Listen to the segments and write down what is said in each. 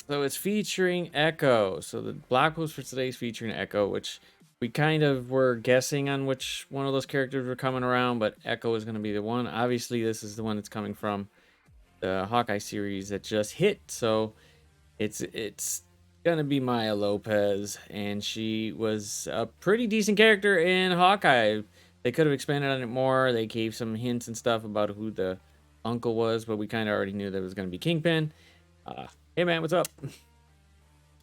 So it's featuring Echo. So the blog post for today is featuring Echo, which we kind of were guessing on which one of those characters were coming around, but Echo is going to be the one. Obviously, this is the one that's coming from the Hawkeye series that just hit. So it's gonna be Maya Lopez, and she was a pretty decent character in Hawkeye. They could have expanded on it more. They gave some hints and stuff about who the uncle was, but we kind of already knew that it was gonna be Kingpin. Hey man, what's up?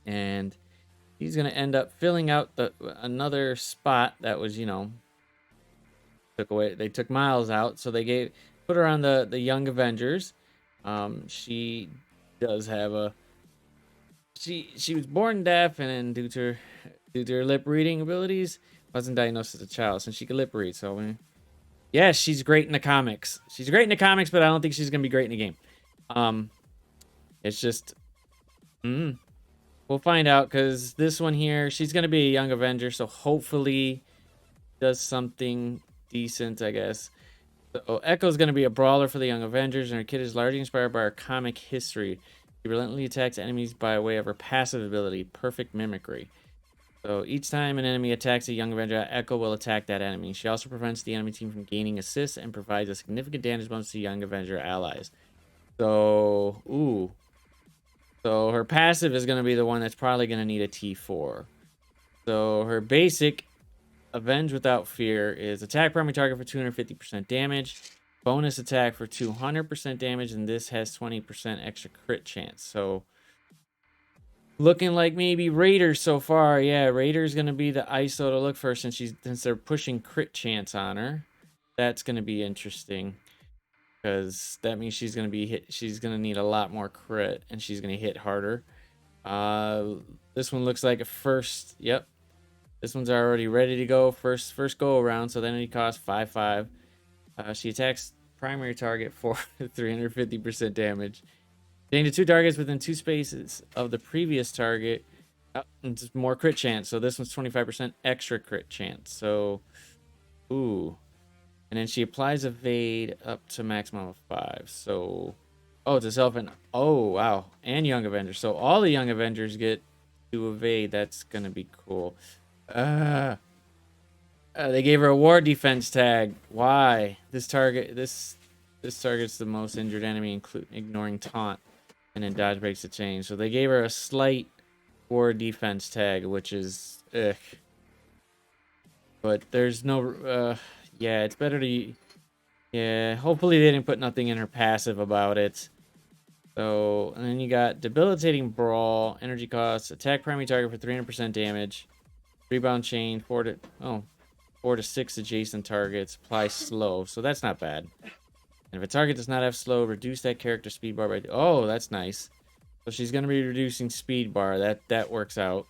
And he's gonna end up filling out the another spot that was, took away. They took Miles out, so they put her on the Young Avengers. She does have a she was born deaf, and then due to her lip reading abilities, wasn't diagnosed as a child since she could lip read. So, yeah, she's great in the comics. She's great in the comics, but I don't think she's gonna be great in the game. Um, it's just, we'll find out because this one here, she's gonna be a young Avenger, so hopefully does something decent, I guess. So Echo's gonna be a brawler for the Young Avengers, and her kit is largely inspired by her comic history. She relentlessly attacks enemies by way of her passive ability, Perfect Mimicry. So each time an enemy attacks a Young Avenger, Echo will attack that enemy. She also prevents the enemy team from gaining assists and provides a significant damage bonus to Young Avenger allies. So, So her passive is going to be the one that's probably going to need a T4. So her basic, Avenge Without Fear, is attack primary target for 250% damage, bonus attack for 200% damage, and this has 20% extra crit chance. So looking like maybe Raiders so far. Yeah, Raiders gonna be the ISO to look for since they're pushing crit chance on her. That's gonna be interesting because that means she's gonna be hit. She's gonna need a lot more crit, and she's gonna hit harder. Uh, this one looks like a first. Yep, this one's already ready to go. First go around. So then it costs 5/5. She attacks primary target for 350% damage. Getting to two targets within two spaces of the previous target. And just more crit chance. So this one's 25% extra crit chance. So, ooh. And then she applies evade up to maximum of 5. So, oh, it's a self and oh wow, and Young Avengers. So all the Young Avengers get to evade. That's gonna be cool. They gave her a war defense tag. Why? This targets the most injured enemy, ignoring taunt, and then dodge breaks the chain. So they gave her a slight war defense tag, which is but there's no yeah, it's better to yeah, hopefully they didn't put nothing in her passive about it. So, and then you got debilitating brawl, energy costs, attack primary target for 300% damage, rebound chain, 4 to 6 adjacent targets, apply slow. So that's not bad. And if a target does not have slow, reduce that character speed bar by oh, that's nice. So she's going to be reducing speed bar. That works out.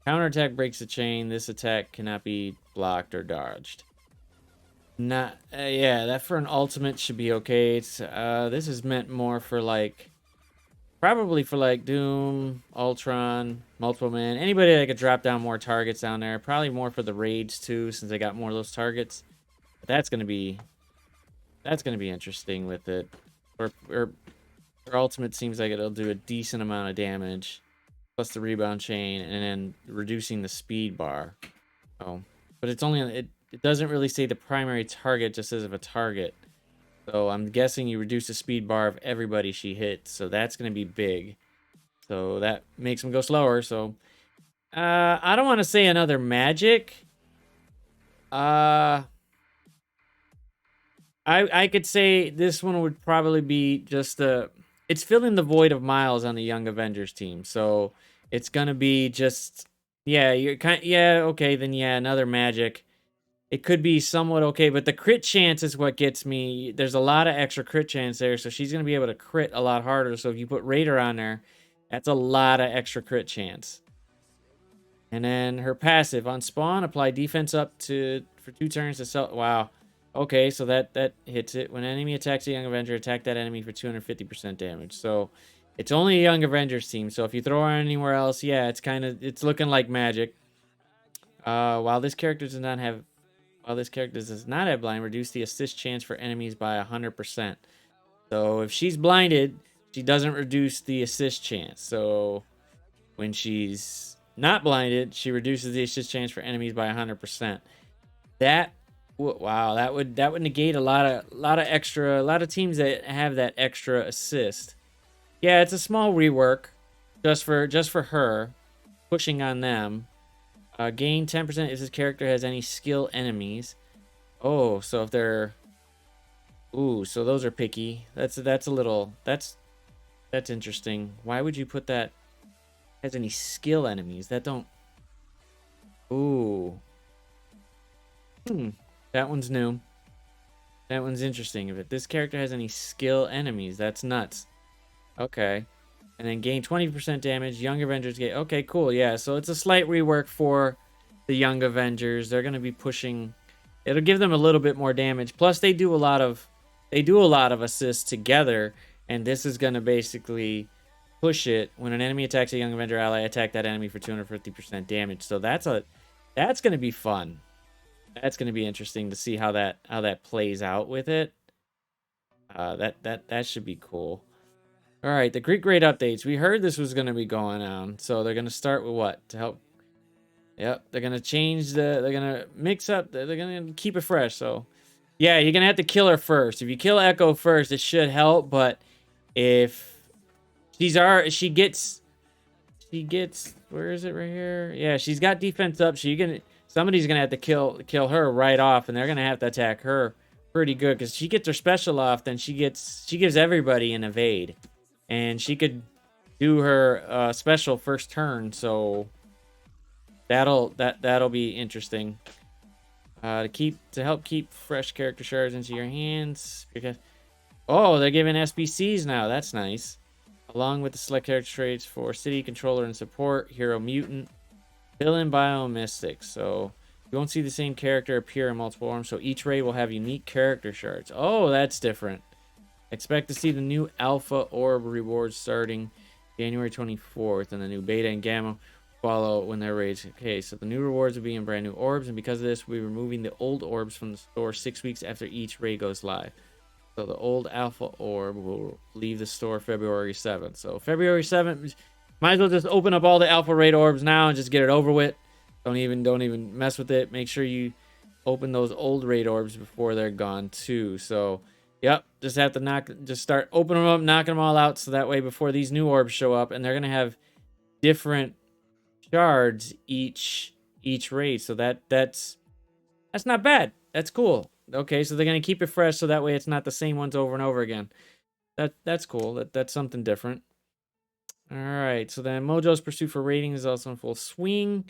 Counterattack breaks the chain. This attack cannot be blocked or dodged. Not yeah, that for an ultimate should be okay. It's this is meant more for like probably for like Doom, Ultron, Multiple Man, anybody that could drop down more targets down there. Probably more for the raids too, since they got more of those targets. But that's gonna be interesting with it. Or ultimate seems like it'll do a decent amount of damage, plus the rebound chain, and then reducing the speed bar. Oh, but it's only it doesn't really say the primary target, just says of a target. So I'm guessing you reduce the speed bar of everybody she hits, so that's gonna be big. So that makes them go slower. So I don't want to say another magic. Uh I could say this one would probably be just it's filling the void of Miles on the Young Avengers team. So it's gonna be just yeah, you're okay, then yeah, another magic. It could be somewhat okay, but the crit chance is what gets me. There's a lot of extra crit chance there, so she's gonna be able to crit a lot harder. So if you put Raider on there, that's a lot of extra crit chance. And then her passive on spawn, apply defense up to for 2 turns to sell. Wow. Okay, so that hits it. When an enemy attacks a Young Avenger, attack that enemy for 250% damage. So it's only a Young Avengers team. So if you throw her anywhere else, yeah, it's looking like magic. While this character does not have blind, reduce the assist chance for enemies by 100%. So if she's blinded, she doesn't reduce the assist chance. So when she's not blinded, she reduces the assist chance for enemies by 100%. That wow, that would negate a lot of teams that have that extra assist. Yeah, it's a small rework just for her, pushing on them. Gain 10% if this character has any skill enemies. Oh, so if they're ooh, so those are picky. That's a little that's interesting. Why would you put that as any skill enemies? That don't ooh. That one's new. That one's interesting. If this character has any skill enemies, that's nuts. Okay. And then gain 20% damage. Young Avengers get... Okay, cool. Yeah, so it's a slight rework for the Young Avengers. They're going to be pushing... It'll give them a little bit more damage. Plus, they do a lot of assists together. And this is going to basically push it. When an enemy attacks a Young Avenger ally, attack that enemy for 250% damage. So that's going to be fun. That's going to be interesting to see how that plays out with it. That should be cool. All right, the Greek grade updates. We heard this was going to be going on, so they're going to start with what to help. Yep, they're going to change they're going to mix up. They're going to keep it fresh. So, yeah, you're going to have to kill her first. If you kill Echo first, it should help. But if she gets, where is it right here? Yeah, she's got defense up. So somebody's going to have to kill her right off, and they're going to have to attack her pretty good because she gets her special off. Then she gives everybody an evade. And she could do her special first turn, so that'll be interesting. To help keep fresh character shards into your hands. Because they're giving SBCs now. That's nice. Along with the select character traits for City Controller and Support, Hero Mutant, Villain, Bio, Mystic. So you won't see the same character appear in multiple forms. So each raid will have unique character shards. Oh, that's different. Expect to see the new Alpha Orb rewards starting January 24th, and the new Beta and Gamma follow when they're raised. Okay, so the new rewards will be in brand new orbs, and because of this, we're removing the old orbs from the store 6 weeks after each raid goes live. So the old Alpha Orb will leave the store February 7th. So February 7th, might as well just open up all the Alpha Raid orbs now and just get it over with. Don't even mess with it. Make sure you open those old raid orbs before they're gone too. So yep, just have to start opening them up, knocking them all out, so that way before these new orbs show up, and they're gonna have different shards each raid. So that's not bad. That's cool. Okay, so they're gonna keep it fresh, so that way it's not the same ones over and over again. That's cool. That's something different. All right, so then Mojo's pursuit for ratings is also in full swing.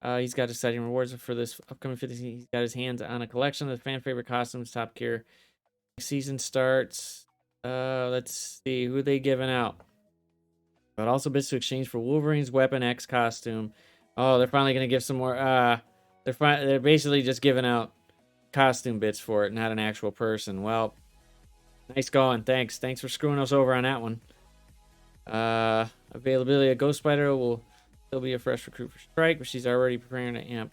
He's got exciting rewards for this upcoming 50. He's got his hands on a collection of fan favorite costumes, top tier. Season starts. Let's see who they giving out. But also bits to exchange for Wolverine's Weapon X costume. Oh, they're finally gonna give some more. They're basically just giving out costume bits for it, not an actual person. Well, nice going. Thanks for screwing us over on that one. Availability of Ghost Spider will still be a fresh recruit for Strike, but she's already preparing to amp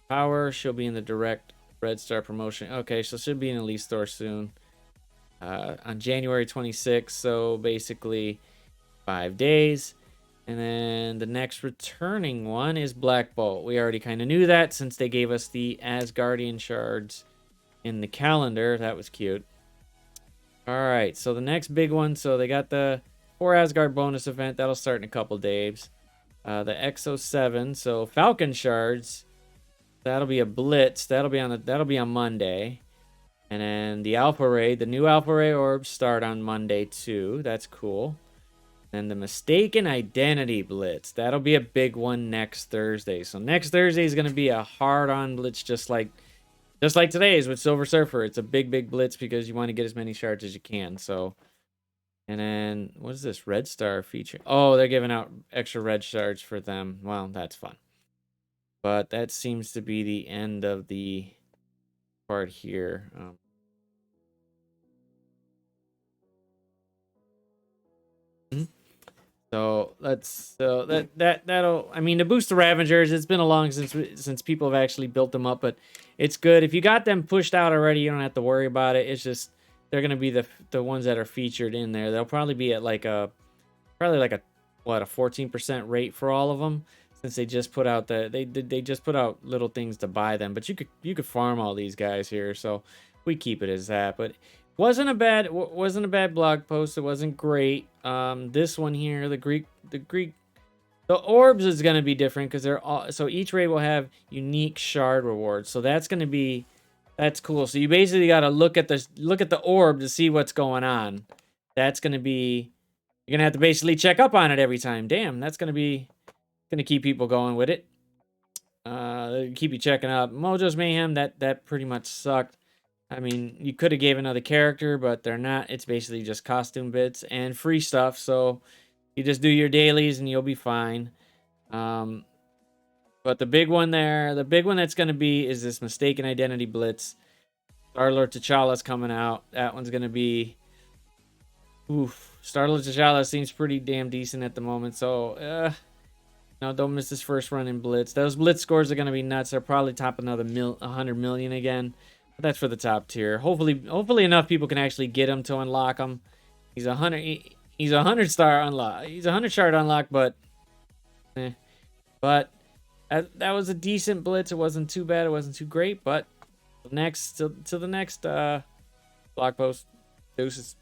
power. She'll be in the direct Red Star promotion. Okay, so she'll be in Elite Store soon. On January 26th, so basically 5 days. And then the next returning one is Black Bolt. We already kind of knew that since they gave us the Asgardian shards in the calendar. That was cute. Alright, so the next big one. So they got the 4 Asgard bonus event. That'll start in a couple days. The Exo 7. So Falcon shards. That'll be a blitz. That'll be on Monday. And then the Alpha Raid, the new Alpha Ray orbs start on Monday too. That's cool. And the Mistaken Identity Blitz. That'll be a big one next Thursday. So next Thursday is going to be a hard-on blitz just like today's with Silver Surfer. It's a big blitz because you want to get as many shards as you can. So, and then what is this Red Star feature? Oh, they're giving out extra red shards for them. Well, that's fun. But that seems to be the end of the part here. So that'll, I mean, to boost the Ravengers, it's been a long since people have actually built them up, but it's good. If you got them pushed out already, you don't have to worry about it. It's just they're gonna be the ones that are featured in there. They'll probably be at like a probably like a what, a 14% rate for all of them, since they just put out they just put out little things to buy them. But you could farm all these guys here, so we keep it as that. But wasn't a bad blog post. It wasn't great. This one here, the orbs is gonna be different because they're all, so each raid will have unique shard rewards. So that's cool. So you basically got to look at the orb to see what's going on. That's gonna be, you're gonna have to basically check up on it every time. Damn, that's gonna keep people going with it. Keep you checking up. Mojo's Mayhem, that pretty much sucked. I mean, you could have gave another character, but they're not. It's basically just costume bits and free stuff. So you just do your dailies and you'll be fine. But the big one that's gonna be is this Mistaken Identity Blitz. Star-Lord T'Challa's coming out. That one's gonna be, oof. Star-Lord T'Challa seems pretty damn decent at the moment. So no, don't miss this first run in Blitz. Those Blitz scores are gonna be nuts. They'll probably top another 100 million again. But that's for the top tier. Hopefully enough people can actually get him to unlock him. He's a 100 star unlock. He's a 100 shard unlock, but but that was a decent Blitz. It wasn't too bad. It wasn't too great. But to the next blog post. Deuces.